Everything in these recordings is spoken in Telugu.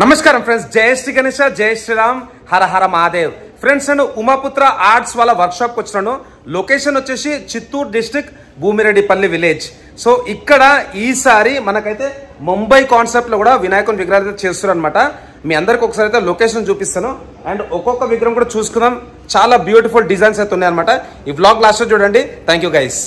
నమస్కారం ఫ్రెండ్స్, జై శ్రీ గణేశ, జై శ్రీరామ్, హర హర మహాదేవ్. ఫ్రెండ్స్, నేను ఉమాపుత్ర ఆర్ట్స్ వాళ్ళ వర్క్షాప్ వచ్చినాను. లొకేషన్ వచ్చేసి చిత్తూరు డిస్ట్రిక్ట్ భూమిరెడ్డిపల్లి విలేజ్. సో ఇక్కడ ఈసారి మనకైతే ముంబై కాన్సెప్ట్ లో కూడా వినాయకుని విగ్రహాలు చేస్తారు అనమాట. మీ అందరికి ఒకసారి అయితే లొకేషన్ చూపిస్తాను అండ్ ఒక్కొక్క విగ్రహం కూడా చూసుకుందాం. చాలా బ్యూటిఫుల్ డిజైన్స్ అయితే ఉన్నాయి అనమాట. ఈ వ్లాగ్ లాస్ట్ చూడండి. Thank you guys.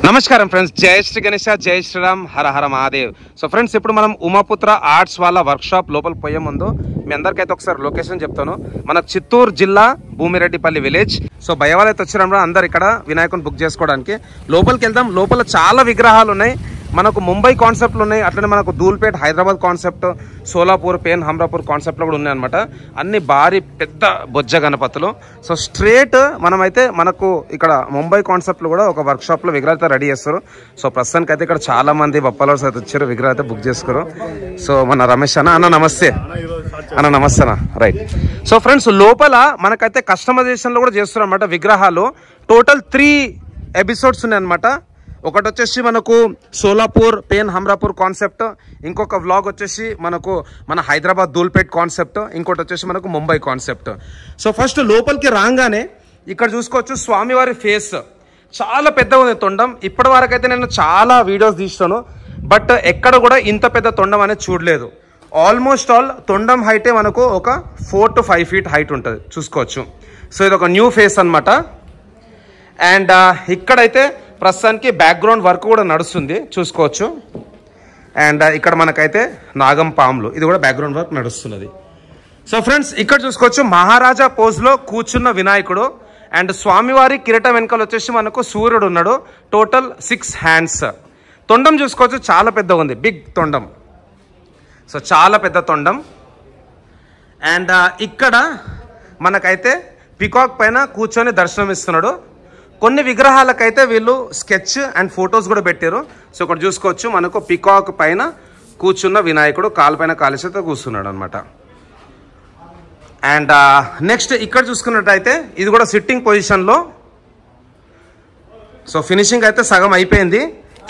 నమస్కారం ఫ్రెండ్స్, జై శ్రీ గణేశ, జై శ్రీరామ్, హర హర మహాదేవ్. సో ఫ్రెండ్స్, ఇప్పుడు మనం ఉమాపుత్ర ఆర్ట్స్ వాళ్ళ వర్క్షాప్ లోపల పోయే ముందు మీ అందరికైతే ఒకసారి లొకేషన్ చెప్తాను. మనకు చిత్తూరు జిల్లా భూమిరెడ్డిపల్లి విలేజ్. సో భయవాళ్ళు అయితే వచ్చినారు అందరు ఇక్కడ వినాయకుని బుక్ చేసుకోవడానికి. లోపలికి వెళ్దాం. లోపల చాలా విగ్రహాలు ఉన్నాయి. మనకు ముంబై కాన్సెప్ట్లు ఉన్నాయి, అట్లనే మనకు ధూల్పేట్ హైదరాబాద్ కాన్సెప్ట్, సోలాపూర్, పేన్ హమ్రాపూర్ కాన్సెప్ట్లో కూడా ఉన్నాయి అనమాట. అన్ని భారీ పెద్ద బొజ్జ గణపతులు. సో స్ట్రేట్ మనమైతే మనకు ఇక్కడ ముంబై కాన్సెప్ట్లో కూడా ఒక వర్క్షాప్లో విగ్రహాలు అయితే రెడీ చేస్తారు. సో ప్రస్తుతానికి అయితే ఇక్కడ చాలా మంది బప్పలర్స్ అయితే వచ్చారు, విగ్రహాలు అయితే బుక్ చేసుకోరు. సో మన రమేష్ అన్న నమస్తే అన్న. నమస్తే అన్న. రైట్. సో ఫ్రెండ్స్, లోపల మనకైతే కస్టమైజేషన్లో కూడా చేస్తారు అనమాట విగ్రహాలు. టోటల్ 3 ఎపిసోడ్స్ ఉన్నాయి అనమాట. ఒకటి వచ్చేసి మనకు సోలాపూర్, పేన్ హమ్రాపూర్ కాన్సెప్ట్, ఇంకొక వ్లాగ్ వచ్చేసి మనకు మన హైదరాబాద్ ధూల్పేట్ కాన్సెప్ట్, ఇంకోటి వచ్చేసి మనకు ముంబై కాన్సెప్ట్. సో ఫస్ట్ లోపలికి రాగానే ఇక్కడ చూసుకోవచ్చు స్వామివారి ఫేస్ చాలా పెద్దగా ఉంది తొండం. ఇప్పటి వరకు అయితే నేను చాలా వీడియోస్ తీస్తాను, బట్ ఎక్కడ కూడా ఇంత పెద్ద తొండం అనేది చూడలేదు. ఆల్మోస్ట్ ఆల్ తొండం హైటే మనకు ఒక 4 to 5 feet హైట్ ఉంటుంది, చూసుకోవచ్చు. సో ఇది ఒక న్యూ ఫేస్ అనమాట. అండ్ ఇక్కడైతే ప్రస్తుతానికి బ్యాక్గ్రౌండ్ వర్క్ కూడా నడుస్తుంది, చూసుకోవచ్చు. అండ్ ఇక్కడ మనకైతే నాగం పాములు, ఇది కూడా బ్యాక్గ్రౌండ్ వర్క్ నడుస్తున్నది. సో ఫ్రెండ్స్, ఇక్కడ చూసుకోవచ్చు మహారాజా పోజ్లో కూర్చున్న వినాయకుడు. అండ్ స్వామివారి కిరీటం వెనకాల వచ్చేసి మనకు సూర్యుడు ఉన్నాడు. Total 6 hands. తొండం చూసుకోవచ్చు, చాలా పెద్దగా ఉంది, బిగ్ తొండం. సో చాలా పెద్ద తొండం. అండ్ ఇక్కడ మనకైతే పికాక్ పైన కూర్చొని దర్శనం ఇస్తున్నాడు. కొన్ని విగ్రహాలకైతే వీళ్ళు స్కెచ్ అండ్ ఫొటోస్ కూడా పెట్టారు. సో ఇక్కడ చూసుకోవచ్చు మనకు పికాక్ పైన కూర్చున్న వినాయకుడు కాలుపైన కాలేసితో కూర్చున్నాడు అనమాట. అండ్ నెక్స్ట్ ఇక్కడ చూసుకున్నట్టయితే ఇది కూడా సిట్టింగ్ పొజిషన్లో. సో ఫినిషింగ్ అయితే సగం అయిపోయింది.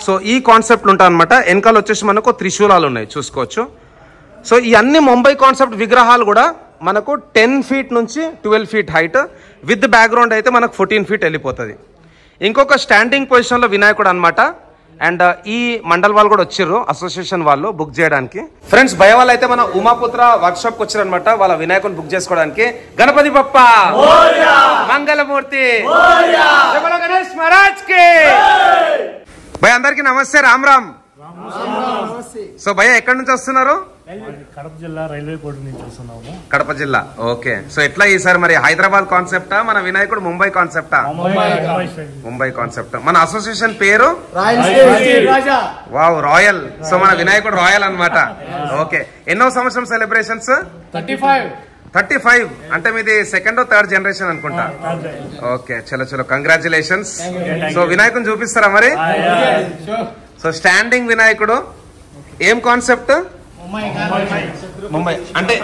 సో ఈ కాన్సెప్ట్లు ఉంటాయి అనమాట. వెనకాల వచ్చేసి మనకు త్రిశూలాలు ఉన్నాయి, చూసుకోవచ్చు. సో ఈ అన్ని ముంబై కాన్సెప్ట్ విగ్రహాలు కూడా మనకు 10 feet నుంచి 12 feet హైట్. విత్ బ్యాక్గ్రౌండ్ అయితే మనకు 14 feet వెళ్ళిపోతుంది. ఇంకొక స్టాండింగ్ పొజిషన్లో వినాయకుడు అనమాట. అండ్ ఈ మండల్ వాళ్ళు కూడా వచ్చారు, అసోసియేషన్ వాళ్ళు బుక్ చేయడానికి. ఫ్రెండ్స్, భయ వాళ్ళు అయితే మన ఉమాపుత్ర వర్క్షాప్కి వచ్చారు అనమాట, వాళ్ళ వినాయకుని బుక్ చేసుకోవడానికి. గణపతి బప్ప మంగళమూర్తి, గణేష్ మహారాజ్ కి. భయ అందరికి నమస్తే, రామ్ రామ్. సో భయ ఎక్కడి నుంచి వస్తున్నారు? కడప జిల్లా రైల్వే కోర్టు నుంచి వస్తున్నాము. కడప జిల్లా, ఓకే. సో ఎట్లా ఈసారి మరి హైదరాబాద్ కాన్సెప్టా, మన వినాయకుడు ముంబై కాన్సెప్టా? ముంబై కాన్సెప్ట్. మన అసోసియేషన్ పేరు వావ్, రాయల్. సో మన వినాయకుడు రాయల్ అనమాట. ఓకే. ఎన్నో సంవత్సరం సెలబ్రేషన్స్? 35. అంటే మీది 2nd or 3rd జనరేషన్ అనుకుంటా. ఓకే, చలో చలో, కంగ్రాచులేషన్స్. సో వినాయకుని చూపిస్తారా మరి? సో స్టాండింగ్ వినాయకుడు ఏం కాన్సెప్ట్? ముంబై అంటే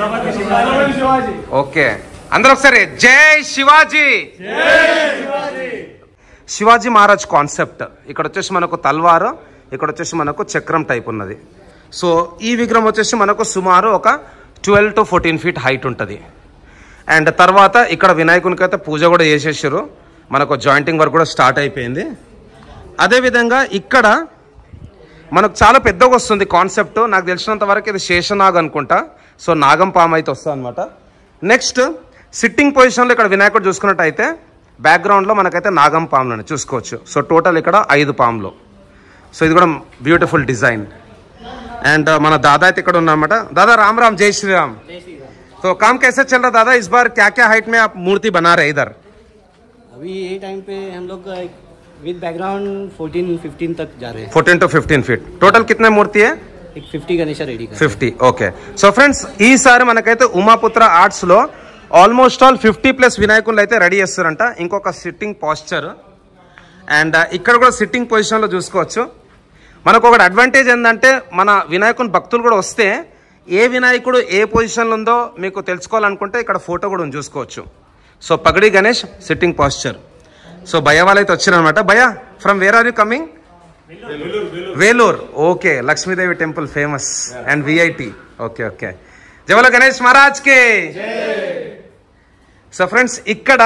ఓకే. అందరూ ఒకసారి జై శివాజీ. శివాజీ మహారాజ్ కాన్సెప్ట్. ఇక్కడ వచ్చేసి మనకు తల్వారు, ఇక్కడ వచ్చేసి మనకు చక్రం టైప్ ఉన్నది. సో ఈ విగ్రహం వచ్చేసి మనకు సుమారు ఒక 12 to 14 feet హైట్ ఉంటుంది. అండ్ తర్వాత ఇక్కడ వినాయకునికి అయితే పూజ కూడా చేసేసారు. మనకు జాయింటింగ్ వర్క్ కూడా స్టార్ట్ అయిపోయింది. అదేవిధంగా ఇక్కడ మనకు చాలా పెద్దగా వస్తుంది కాన్సెప్ట్. నాకు తెలిసినంత వరకు ఇది శేషనాగ్ అనుకుంటా. సో నాగం పాము అయితే వస్తుంది అనమాట. నెక్స్ట్ సిట్టింగ్ పొజిషన్లో ఇక్కడ వినాయకుడు చూసుకున్నట్టయితే బ్యాక్గ్రౌండ్లో మనకైతే నాగం పాములను చూసుకోవచ్చు. సో టోటల్ ఇక్కడ 5 పాములు. సో ఇది కూడా బ్యూటిఫుల్ డిజైన్. అండ్ మన దాదా అయితే ఇక్కడ ఉన్నారన్నమాట. దాదా రామ్ రామ్, जय श्री राम. तो काम कैसे चल रहा दादा? इस बार क्या क्या हाइट में आप मूर्ति बना रहे इधर? अभी ये टाइम पे हम लोग विद बैकग्राउंड 14-15 तक जा रहे हैं. 14 to 15 feet. टोटल कितने मूर्ति है? एक 50 गणेश रेडी कर 50. ఓకే. సో ఫ్రెండ్స్, ఈసారి మనకైతే ఉమాపుత్ర ఆర్ట్స్ లో ఆల్మోస్ట్ ఆల్ 50+ వినాయకులు అయితే రెడీ చేస్తారంట. ఇంకొక సిట్టింగ్ పాస్చర్. అండ్ ఇక్కడ కూడా సిట్టింగ్ పొజిషన్ లో చూసుకోవచ్చు. మనకు ఒకటి అడ్వాంటేజ్ ఏంటంటే మన వినాయకుని భక్తులు కూడా వస్తే ఏ వినాయకుడు ఏ పొజిషన్లో ఉందో మీకు తెలుసుకోవాలనుకుంటే ఇక్కడ ఫోటో కూడా చూసుకోవచ్చు. So Pagdi Ganesh sitting posture. So భయ వాళ్ళైతే వచ్చారనమాట. భయ, from where are you coming? Vellore. Okay, Lakshmidevi temple famous and VIT. Okay okay. జవల గణేష్ మహారాజ్ కి. సో ఫ్రెండ్స్ ఇక్కడ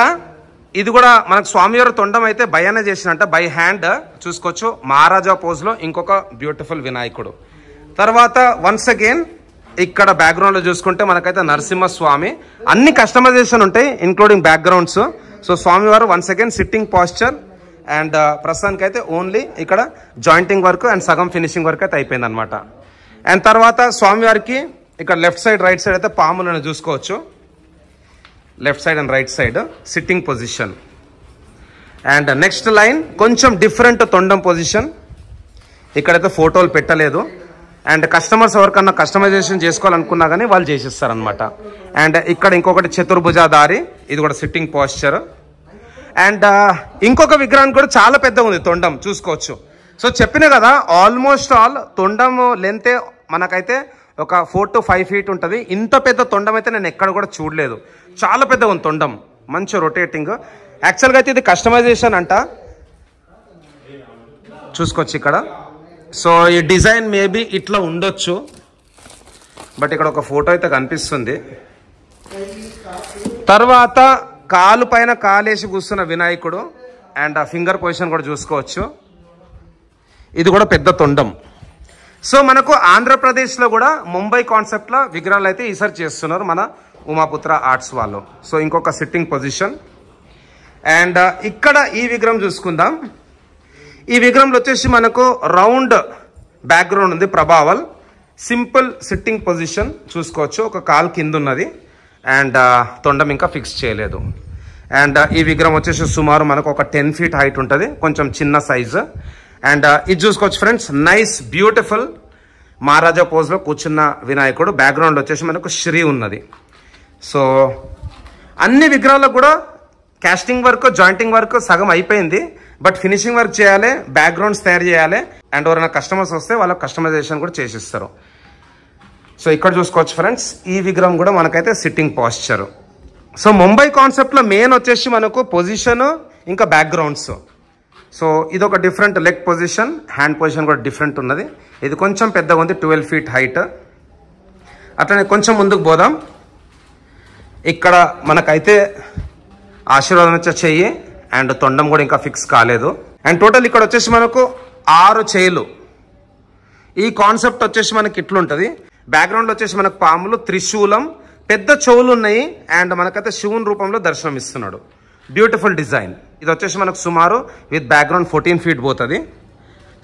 ఇది కూడా మనకు స్వామివారి తొండం అయితే బయనే చేసినట్ట, బై హ్యాండ్ చూసుకోవచ్చు. మహారాజా పోజ్ లో ఇంకొక బ్యూటిఫుల్ వినాయకుడు. తర్వాత వన్స్ అగైన్ ఇక్కడ బ్యాక్గ్రౌండ్ లో చూసుకుంటే మనకైతే నరసింహస్వామి, అన్ని కస్టమైజేషన్ ఉంటాయి ఇంక్లూడింగ్ బ్యాక్గ్రౌండ్స్. సో స్వామివారు once again sitting posture and ప్రస్తుతానికి అయితే ఓన్లీ ఇక్కడ జాయింటింగ్ వర్క్ అండ్ సగం ఫినిషింగ్ వర్క్ అయితే అయిపోయింది అనమాట. అండ్ తర్వాత స్వామివారికి ఇక్కడ లెఫ్ట్ సైడ్ రైట్ సైడ్ అయితే పాములను చూసుకోవచ్చు. Left side and right side sitting position. And next line కొంచెం డిఫరెంట్ తొండం పొజిషన్. ఇక్కడైతే ఫోటోలు పెట్టలేదు. అండ్ కస్టమర్స్ ఎవరికన్నా కస్టమైజేషన్ చేసుకోవాలనుకున్నా కానీ వాళ్ళు చేసిస్తారు అనమాట. అండ్ ఇక్కడ ఇంకొకటి చతుర్భుజాధారి, ఇది కూడా సిట్టింగ్ పోస్చర్. అండ్ ఇంకొక విగ్రహం కూడా చాలా పెద్దగా ఉంది తొండం చూసుకోవచ్చు. సో చెప్పిన కదా ఆల్మోస్ట్ ఆల్ తొండం లెంతే మనకైతే ఒక 4 to 5 feet ఉంటుంది. ఇంత పెద్ద తొండం అయితే నేను ఎక్కడ కూడా చూడలేదు. చాలా పెద్దగా ఉంది తొండం, మంచి రొటేటింగ్. యాక్చువల్గా అయితే ఇది కస్టమైజేషన్ అంట, చూసుకోవచ్చు ఇక్కడ. సో ఈ డిజైన్ మేబీ ఇట్లా ఉండొచ్చు, బట్ ఇక్కడ ఒక ఫోటో అయితే కనిపిస్తుంది. తర్వాత కాలు పైన కాలేసి కూర్చున్న వినాయకుడు అండ్ ఆ ఫింగర్ పొజిషన్ కూడా చూసుకోవచ్చు. ఇది కూడా పెద్ద తొండం. సో మనకు ఆంధ్రప్రదేశ్లో కూడా ముంబై కాన్సెప్ట్లో విగ్రహాలు అయితే ఈసారి చేస్తున్నారు మన ఉమాపుత్ర ఆర్ట్స్ వాళ్ళు. సో ఇంకొక సిట్టింగ్ పొజిషన్. అండ్ ఇక్కడ ఈ విగ్రహం చూసుకుందాం. ఈ విగ్రహంలో వచ్చేసి మనకు రౌండ్ బ్యాక్గ్రౌండ్ ఉంది, ప్రభావల్. సింపుల్ సిట్టింగ్ పొజిషన్ చూసుకోవచ్చు. ఒక కాలు కింద ఉన్నది అండ్ తొండం ఇంకా ఫిక్స్ చేయలేదు. అండ్ ఈ విగ్రహం వచ్చేసి సుమారు మనకు ఒక 10 feet హైట్ ఉంటుంది, కొంచెం చిన్న సైజు. అండ్ ఇది చూసుకోవచ్చు ఫ్రెండ్స్, నైస్ బ్యూటిఫుల్ మహారాజా పోజ్లో కూర్చున్న వినాయకుడు. బ్యాక్గ్రౌండ్ వచ్చేసి మనకు శ్రీ ఉన్నది. సో అన్ని విగ్రహాలకు కూడా కాస్టింగ్ వర్క్ జాయింటింగ్ వర్క్ సగం అయిపోయింది, బట్ ఫినిషింగ్ వర్క్ చేయాలి, బ్యాక్గ్రౌండ్స్ తయారు చేయాలి. అండ్ ఎవరైనా కస్టమర్స్ వస్తే వాళ్ళకి కస్టమైజేషన్ కూడా చేసిస్తారు. సో ఇక్కడ చూసుకోవచ్చు ఫ్రెండ్స్, ఈ విగ్రహం కూడా మనకైతే సిట్టింగ్ పాస్చర్. సో ముంబై కాన్సెప్ట్లో మెయిన్ వచ్చేసి మనకు పొజిషన్ ఇంకా బ్యాక్గ్రౌండ్స్. సో ఇది ఒక different leg position, hand position కూడా డిఫరెంట్ ఉన్నది. ఇది కొంచెం పెద్దగా ఉంది, 12 feet హైట్. అట్లనే కొంచెం ముందుకు పోదాం. ఇక్కడ మనకైతే ఆశీర్వాదం వచ్చే చెయ్యి అండ్ తొండం కూడా ఇంకా ఫిక్స్ కాలేదు. అండ్ టోటల్ ఇక్కడ వచ్చేసి మనకు 6 చేయిలు. ఈ కాన్సెప్ట్ వచ్చేసి మనకి ఇట్లుంటుంది. బ్యాక్గ్రౌండ్లో వచ్చేసి మనకు పాములు, త్రిశూలం, పెద్ద చెవులు ఉన్నాయి. అండ్ మనకైతే శివుని రూపంలో దర్శనం ఇస్తున్నాడు. Beautiful design. ఇది వచ్చేసి మనకు సుమారు విత్ బ్యాక్గ్రౌండ్ 14 feet పోతుంది.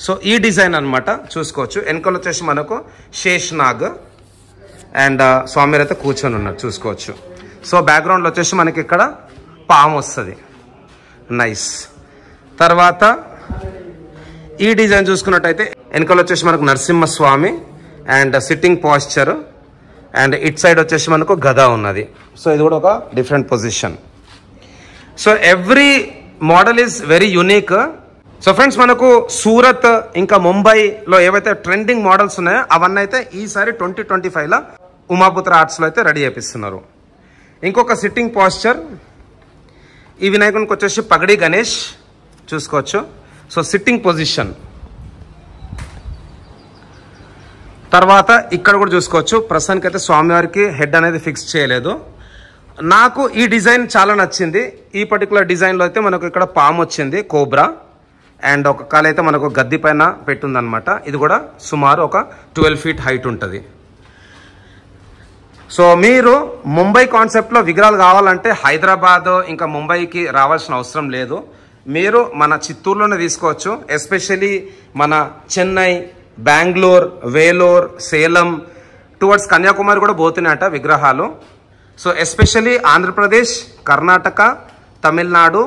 సో ఈ డిజైన్ అనమాట చూసుకోవచ్చు. వెనకలు వచ్చేసి మనకు శేష్నాగ్ అండ్ స్వామి అయితే కూర్చొని ఉన్నారు చూసుకోవచ్చు. సో బ్యాక్గ్రౌండ్లో వచ్చేసి మనకి ఇక్కడ పాము వస్తుంది, నైస్. తర్వాత ఈ డిజైన్ చూసుకున్నట్టయితే వెనకలు వచ్చేసి మనకు Narasimhaswami and sitting posture. And it side వచ్చేసి మనకు గద ఉన్నది. సో ఇది కూడా ఒక different position. So every model is very unique. So friends మనకు సూరత్ ఇంకా ముంబైలో ఏవైతే ట్రెండింగ్ మోడల్స్ ఉన్నాయో అవన్నీ అయితే ఈసారి 2025లో ఉమాపుత్ర ఆర్ట్స్లో అయితే రెడీ చేపిస్తున్నారు. ఇంకొక సిట్టింగ్ పాస్చర్. ఈ వినాయకునికి వచ్చేసి పగడి గణేష్ చూసుకోవచ్చు. So sitting position. తర్వాత ఇక్కడ కూడా చూసుకోవచ్చు. ప్రస్తుతానికి అయితే స్వామివారికి హెడ్ అనేది ఫిక్స్ చేయలేదు. నాకు ఈ డిజైన్ చాలా నచ్చింది. ఈ పర్టికులర్ డిజైన్లో అయితే మనకు ఇక్కడ పాము వచ్చింది, కోబ్రా. అండ్ ఒక కాలు అయితే మనకు గద్దె పైన పెట్టుందనమాట. ఇది కూడా సుమారు ఒక 12 feet హైట్ ఉంటుంది. సో మీరు ముంబై కాన్సెప్ట్లో విగ్రహాలు కావాలంటే హైదరాబాద్ ఇంకా ముంబైకి రావాల్సిన అవసరం లేదు. మీరు మన చిత్తూరులోనే తీసుకోవచ్చు. ఎస్పెషలీ మన చెన్నై, బెంగళూరు, వేలూరు, సేలం టువర్డ్స్ కన్యాకుమారి కూడా పోతున్నాయట విగ్రహాలు. సో ఎస్పెషలీ ఆంధ్రప్రదేశ్, కర్ణాటక, తమిళనాడు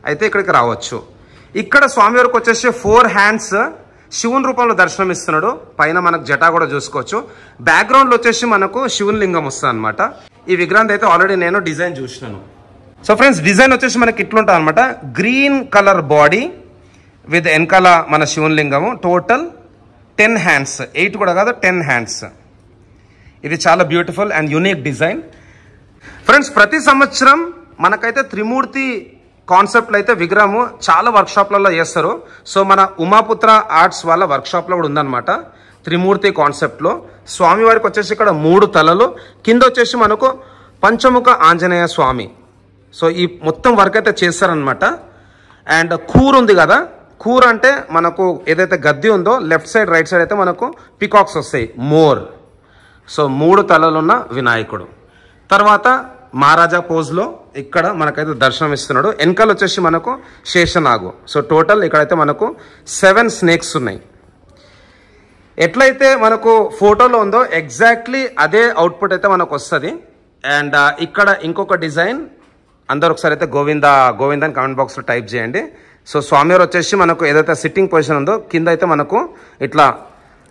అయితే ఇక్కడికి రావచ్చు. ఇక్కడ స్వామివారికి వచ్చేసి 4 hands శివుని రూపంలో దర్శనం ఇస్తున్నాడు. పైన మనకు జటా కూడా చూసుకోవచ్చు. బ్యాక్గ్రౌండ్లో వచ్చేసి మనకు శివుని లింగం వస్తుంది అనమాట. ఈ విగ్రహం అయితే ఆల్రెడీ నేను డిజైన్ చూసినాను. సో ఫ్రెండ్స్ డిజైన్ వచ్చేసి మనకి ఇట్లుంటుంది అనమాట. గ్రీన్ కలర్ బాడీ విత్ వెనకాల మన శివుని లింగము. టోటల్ 10 hands, 8 కూడా కాదు 10 hands. ఇది చాలా beautiful and unique design. Friends ప్రతి సంవత్సరం మనకైతే త్రిమూర్తి కాన్సెప్ట్లో అయితే విగ్రహము చాలా వర్క్షాప్లలో చేస్తారు. సో మన ఉమాపుత్ర ఆర్ట్స్ వాళ్ళ వర్క్షాప్లో కూడా ఉందన్నమాట. త్రిమూర్తి కాన్సెప్ట్లో. స్వామివారికి వచ్చేసి ఇక్కడ 3 తలలు, కింద వచ్చేసి మనకు పంచముఖ ఆంజనేయ స్వామి. సో ఈ మొత్తం వర్క్ అయితే చేస్తారనమాట. అండ్ కూర్ ఉంది కదా, కూర్ అంటే మనకు ఏదైతే గద్దె ఉందో లెఫ్ట్ సైడ్ రైట్ సైడ్ అయితే మనకు పికాక్స్ వస్తాయి, మోర్. సో 3 తలలున్న వినాయకుడు. తర్వాత మహారాజా పోజ్లో ఇక్కడ మనకైతే దర్శనం ఇస్తున్నాడు. వెనకాల వచ్చేసి మనకు శేషనాగు. సో టోటల్ ఇక్కడైతే మనకు 7 స్నేక్స్ ఉన్నాయి. ఎట్లయితే మనకు ఫోటోలో ఉందో ఎగ్జాక్ట్లీ అదే అవుట్పుట్ అయితే మనకు వస్తుంది. అండ్ ఇక్కడ ఇంకొక డిజైన్, అందరు ఒకసారి అయితే గోవిందా గోవిందా అని కామెంట్ బాక్స్లో టైప్ చేయండి. సో స్వామివారు వచ్చేసి మనకు ఏదైతే సిట్టింగ్ పొజిషన్ ఉందో కింద అయితే మనకు ఇట్లా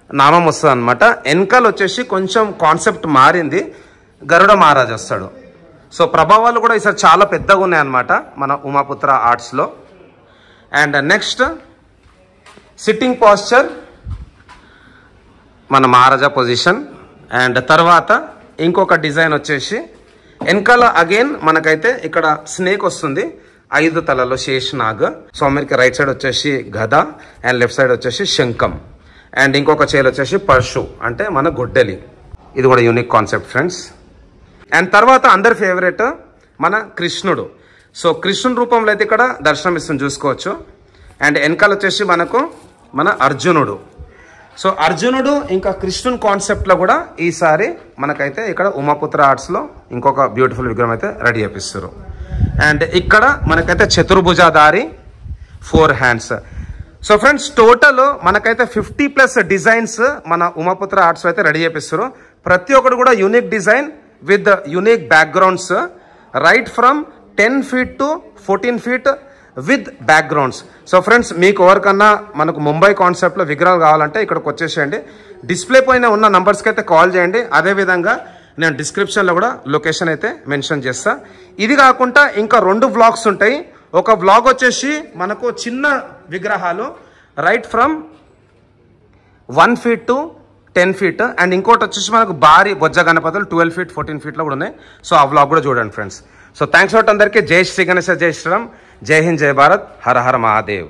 నామం వస్తుంది అనమాట. వెనకాల వచ్చేసి కొంచెం కాన్సెప్ట్ మారింది, గరుడ మహారాజ్ వస్తాడు. సో ప్రభావాలు కూడా ఈసారి చాలా పెద్దగా ఉన్నాయన్నమాట మన Umaputra ఆర్ట్స్లో. And next sitting Pasteur మన మహారాజా పొజిషన్. అండ్ తర్వాత ఇంకొక డిజైన్ వచ్చేసి వెనకాల అగైన్ మనకైతే ఇక్కడ స్నేక్ వస్తుంది, 5 తలలో శేషనాగ్. స్వామికి రైట్ సైడ్ వచ్చేసి గద అండ్ లెఫ్ట్ సైడ్ వచ్చేసి శంఖం. అండ్ ఇంకొక చేలు వచ్చేసి పర్షు అంటే మన గొడ్డలి. ఇది కూడా యూనిక్ కాన్సెప్ట్ ఫ్రెండ్స్. అండ్ తర్వాత అందరి ఫేవరెట్ మన కృష్ణుడు. సో కృష్ణుని రూపంలో అయితే ఇక్కడ దర్శనం ఇస్తుంది చూసుకోవచ్చు. అండ్ వెనకాల వచ్చేసి మనకు మన అర్జునుడు. సో అర్జునుడు ఇంకా కృష్ణుని కాన్సెప్ట్లో కూడా ఈసారి మనకైతే ఇక్కడ ఉమాపుత్ర ఆర్ట్స్లో ఇంకొక బ్యూటిఫుల్ విగ్రహం అయితే రెడీ చేపిస్తారు. అండ్ ఇక్కడ మనకైతే చతుర్భుజాధారి 4 హ్యాండ్స్. సో ఫ్రెండ్స్ టోటల్ మనకైతే 50+ డిజైన్స్ మన ఉమాపుత్ర ఆర్ట్స్ అయితే రెడీ చేపిస్తారు. ప్రతి ఒక్కరు కూడా unique design with unique backgrounds, right from 10 feet to 14 feet with backgrounds. So friends మీకు ఎవరికన్నా మనకు ముంబై కాన్సెప్ట్లో విగ్రహాలు కావాలంటే ఇక్కడికి వచ్చేసేయండి. డిస్ప్లే పైన ఉన్న నంబర్స్కి అయితే కాల్ చేయండి. అదేవిధంగా నేను డిస్క్రిప్షన్లో కూడా లొకేషన్ అయితే మెన్షన్ చేస్తా. ఇది కాకుండా ఇంకా 2 వ్లాగ్స్ ఉంటాయి. ఒక వ్లాగ్ వచ్చేసి మనకు చిన్న విగ్రహాలు right from 1 feet to 10 feet. And ఇంకోటి వచ్చేసి మనకు భారీ బొజ్జ గణపతులు 12 feet 14 feetలో కూడా ఉన్నాయి. సో ఆ వ్లాగ్ కూడా చూడండి ఫ్రెండ్స్. సో థ్యాంక్స్ ఫర్ అందరికీ. జై శ్రీ గణేశ, జై శ్రీరామ్, జై హింద్, జై భారత్, హర హర మహాదేవ్.